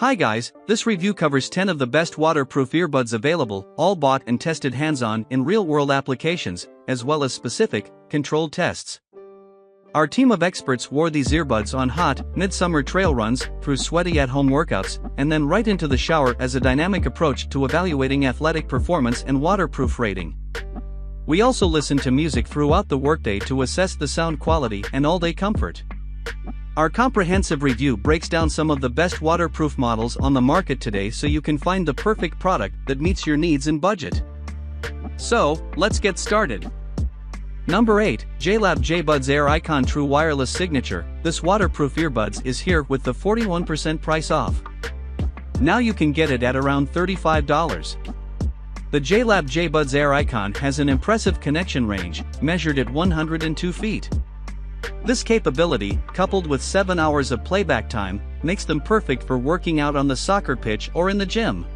Hi guys, this review covers 10 of the best waterproof earbuds available, all bought and tested hands-on in real-world applications, as well as specific, controlled tests. Our team of experts wore these earbuds on hot, midsummer trail runs, through sweaty at-home workouts, and then right into the shower as a dynamic approach to evaluating athletic performance and waterproof rating. We also listen to music throughout the workday to assess the sound quality and all-day comfort. Our comprehensive review breaks down some of the best waterproof models on the market today so you can find the perfect product that meets your needs and budget. So, let's get started. Number 8, JLab JBuds Air Icon True Wireless Signature. This waterproof earbuds is here with the 41% price off. Now you can get it at around $35. The JLab JBuds Air Icon has an impressive connection range, measured at 102 feet. This capability, coupled with 7 hours of playback time, makes them perfect for working out on the soccer pitch or in the gym.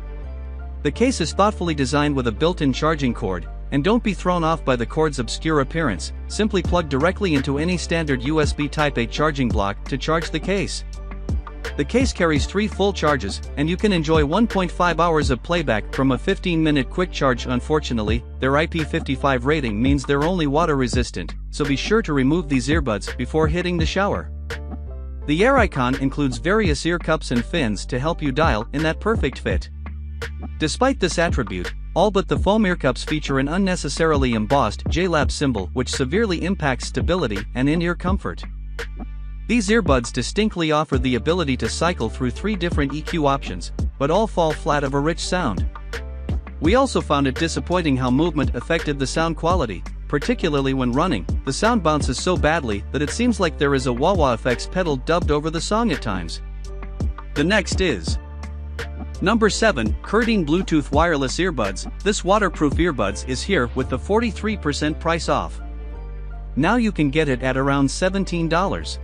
The case is thoughtfully designed with a built-in charging cord, and don't be thrown off by the cord's obscure appearance. Simply plug directly into any standard USB Type-A charging block to charge the case. The case carries 3 full charges, and you can enjoy 1.5 hours of playback from a 15-minute quick charge. Unfortunately, their IP55 rating means they're only water resistant, so be sure to remove these earbuds before hitting the shower. The Air Icon includes various ear cups and fins to help you dial in that perfect fit. Despite this attribute, all but the foam ear cups feature an unnecessarily embossed JLab symbol which severely impacts stability and in-ear comfort. These earbuds distinctly offer the ability to cycle through 3 different EQ options, but all fall flat of a rich sound. We also found it disappointing how movement affected the sound quality, particularly when running. The sound bounces so badly that it seems like there is a wah-wah effects pedal dubbed over the song at times. The next is Number 7, Curtin Bluetooth Wireless Earbuds. This waterproof earbuds is here with the 43% price off. Now you can get it at around $17.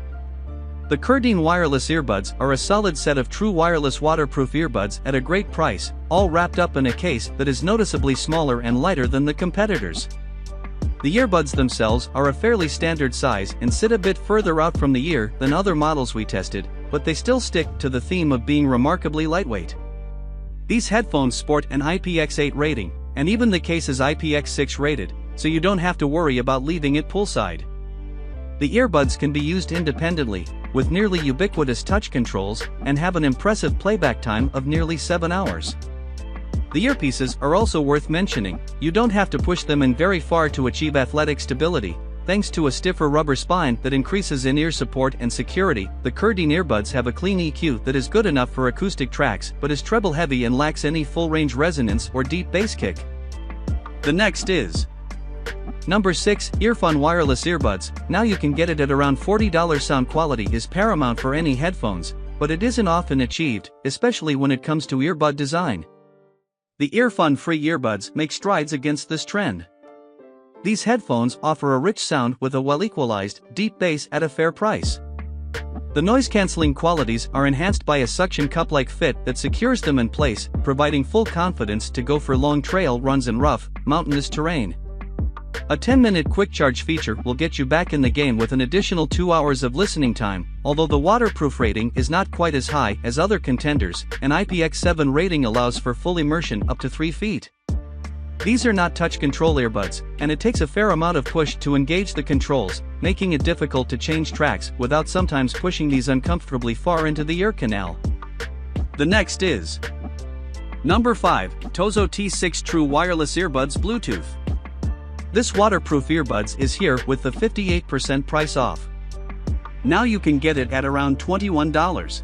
The Curtin wireless earbuds are a solid set of true wireless waterproof earbuds at a great price, all wrapped up in a case that is noticeably smaller and lighter than the competitors. The earbuds themselves are a fairly standard size and sit a bit further out from the ear than other models we tested, but they still stick to the theme of being remarkably lightweight. These headphones sport an IPX8 rating, and even the case is IPX6 rated, so you don't have to worry about leaving it poolside. The earbuds can be used independently, with nearly ubiquitous touch controls, and have an impressive playback time of nearly 7 hours. The earpieces are also worth mentioning. You don't have to push them in very far to achieve athletic stability. Thanks to a stiffer rubber spine that increases in-ear support and security, the Curtin earbuds have a clean EQ that is good enough for acoustic tracks but is treble heavy and lacks any full-range resonance or deep bass kick. The next is Number 6, Earfun Wireless Earbuds. Now you can get it at around $40. Sound quality is paramount for any headphones, but it isn't often achieved, especially when it comes to earbud design. The Earfun free earbuds make strides against this trend. These headphones offer a rich sound with a well-equalized, deep bass at a fair price. The noise-canceling qualities are enhanced by a suction cup-like fit that secures them in place, providing full confidence to go for long trail runs in rough, mountainous terrain. A 10-minute quick charge feature will get you back in the game with an additional 2 hours of listening time. Although the waterproof rating is not quite as high as other contenders, an IPX7 rating allows for full immersion up to 3 feet. These are not touch control earbuds, and it takes a fair amount of push to engage the controls, making it difficult to change tracks without sometimes pushing these uncomfortably far into the ear canal. The next is Number 5, Tozo T6 True Wireless Earbuds Bluetooth. This waterproof earbuds is here with the 58% price off. Now you can get it at around $21.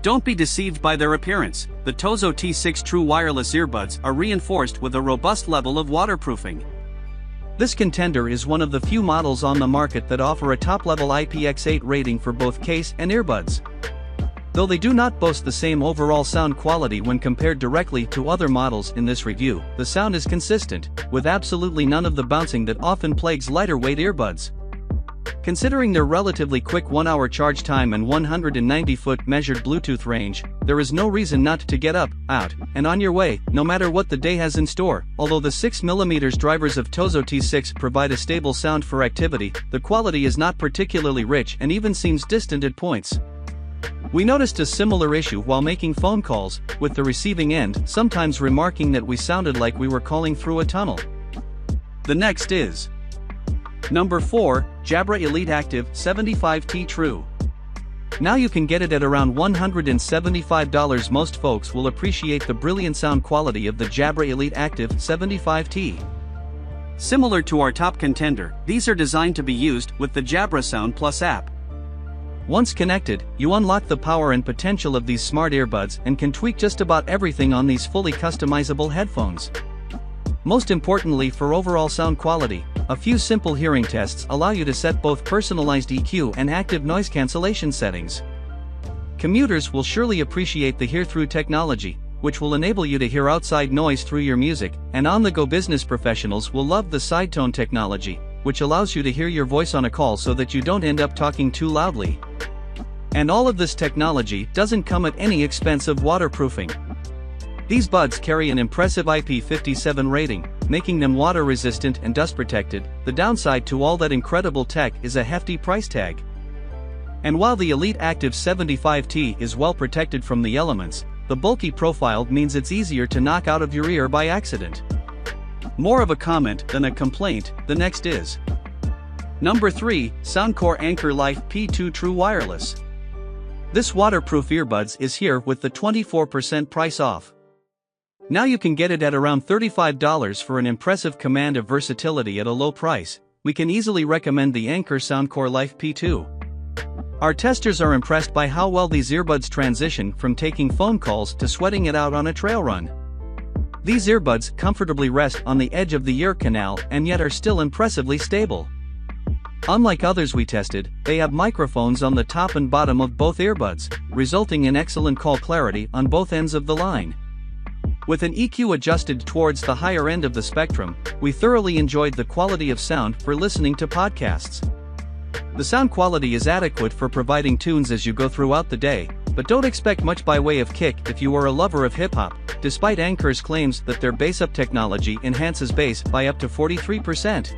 Don't be deceived by their appearance. The Tozo T6 True Wireless Earbuds are reinforced with a robust level of waterproofing. This contender is one of the few models on the market that offer a top-level IPX8 rating for both case and earbuds. Though they do not boast the same overall sound quality when compared directly to other models in this review, the sound is consistent, with absolutely none of the bouncing that often plagues lighter-weight earbuds. Considering their relatively quick 1-hour charge time and 190-foot measured Bluetooth range, there is no reason not to get up, out, and on your way, no matter what the day has in store. Although the 6mm drivers of Tozo T6 provide a stable sound for activity, the quality is not particularly rich and even seems distant at points. We noticed a similar issue while making phone calls, with the receiving end sometimes remarking that we sounded like we were calling through a tunnel. The next is number 4, Jabra Elite Active 75T True. Now you can get it at around $175. Most folks will appreciate the brilliant sound quality of the Jabra Elite Active 75T. Similar to our top contender, these are designed to be used with the Jabra Sound Plus app. Once connected, you unlock the power and potential of these smart earbuds and can tweak just about everything on these fully customizable headphones. Most importantly, for overall sound quality, a few simple hearing tests allow you to set both personalized EQ and active noise cancellation settings. Commuters will surely appreciate the hear-through technology, which will enable you to hear outside noise through your music, and on-the-go business professionals will love the side tone technology, which allows you to hear your voice on a call so that you don't end up talking too loudly. And all of this technology doesn't come at any expense of waterproofing. These buds carry an impressive IP57 rating, making them water-resistant and dust-protected. The downside to all that incredible tech is a hefty price tag. And while the Elite Active 75T is well protected from the elements, the bulky profile means it's easier to knock out of your ear by accident. More of a comment than a complaint. The next is number 3, Soundcore Anchor Life P2 True Wireless. This waterproof earbuds is here with the 24% price off. Now you can get it at around $35 for an impressive command of versatility at a low price. We can easily recommend the Anchor Soundcore Life P2. Our testers are impressed by how well these earbuds transition from taking phone calls to sweating it out on a trail run. These earbuds comfortably rest on the edge of the ear canal and yet are still impressively stable. Unlike others we tested, they have microphones on the top and bottom of both earbuds, resulting in excellent call clarity on both ends of the line. With an EQ adjusted towards the higher end of the spectrum, we thoroughly enjoyed the quality of sound for listening to podcasts. The sound quality is adequate for providing tunes as you go throughout the day, but don't expect much by way of kick if you are a lover of hip-hop, despite Anchor's claims that their bass-up technology enhances bass by up to 43%.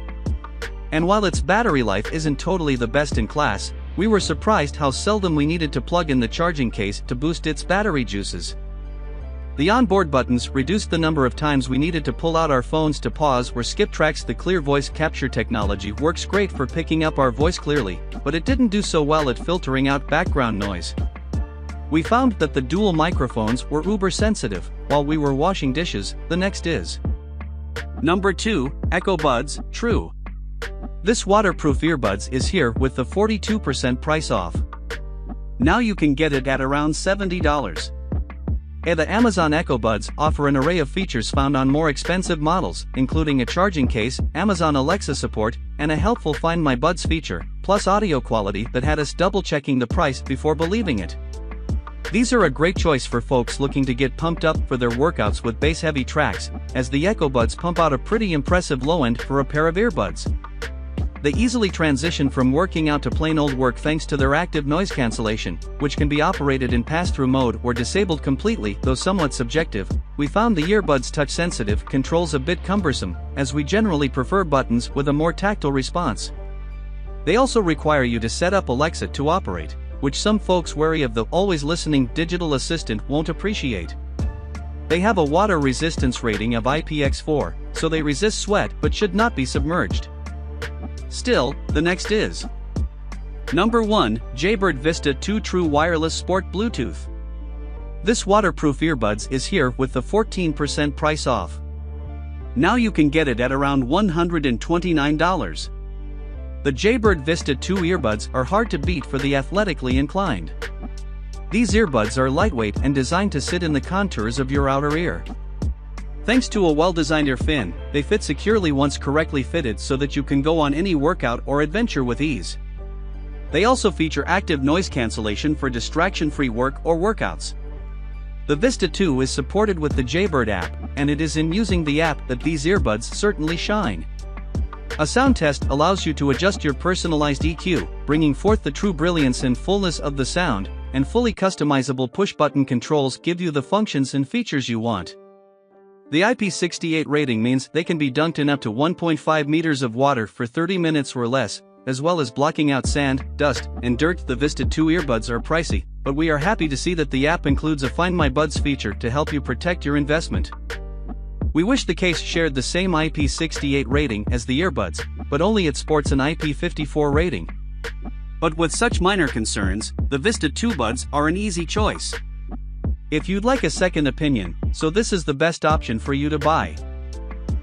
And while its battery life isn't totally the best in class, we were surprised how seldom we needed to plug in the charging case to boost its battery juices. The onboard buttons reduced the number of times we needed to pull out our phones to pause or skip tracks. The clear voice capture technology works great for picking up our voice clearly, but it didn't do so well at filtering out background noise. We found that the dual microphones were uber sensitive while we were washing dishes. The next is number 2, Echo Buds True. This waterproof earbuds is here with the 42% price off. Now you can get it at around $70. The Amazon Echo Buds offer an array of features found on more expensive models, including a charging case, Amazon Alexa support, and a helpful Find My Buds feature, plus audio quality that had us double-checking the price before believing it. These are a great choice for folks looking to get pumped up for their workouts with bass-heavy tracks, as the Echo Buds pump out a pretty impressive low end for a pair of earbuds. They easily transition from working out to plain old work thanks to their active noise cancellation, which can be operated in pass-through mode or disabled completely. Though somewhat subjective, we found the earbuds touch-sensitive controls a bit cumbersome, as we generally prefer buttons with a more tactile response. They also require you to set up Alexa to operate, which some folks wary of the always-listening digital assistant won't appreciate. They have a water resistance rating of IPX4, so they resist sweat but should not be submerged. Still, the next is number 1, Jaybird Vista 2 True Wireless Sport Bluetooth. This waterproof earbuds is here with the 14% price off. Now you can get it at around $129. The Jaybird Vista 2 earbuds are hard to beat for the athletically inclined. These earbuds are lightweight and designed to sit in the contours of your outer ear. Thanks to a well-designed ear fin, they fit securely once correctly fitted so that you can go on any workout or adventure with ease. They also feature active noise cancellation for distraction-free work or workouts. The Vista 2 is supported with the Jaybird app, and it is in using the app that these earbuds certainly shine. A sound test allows you to adjust your personalized EQ, bringing forth the true brilliance and fullness of the sound, and fully customizable push-button controls give you the functions and features you want. The IP68 rating means they can be dunked in up to 1.5 meters of water for 30 minutes or less, as well as blocking out sand, dust, and dirt. The Vista 2 earbuds are pricey, but we are happy to see that the app includes a Find My Buds feature to help you protect your investment. We wish the case shared the same IP68 rating as the earbuds, but only it sports an IP54 rating. But with such minor concerns, the Vista 2 buds are an easy choice. If you'd like a second opinion, so this is the best option for you to buy.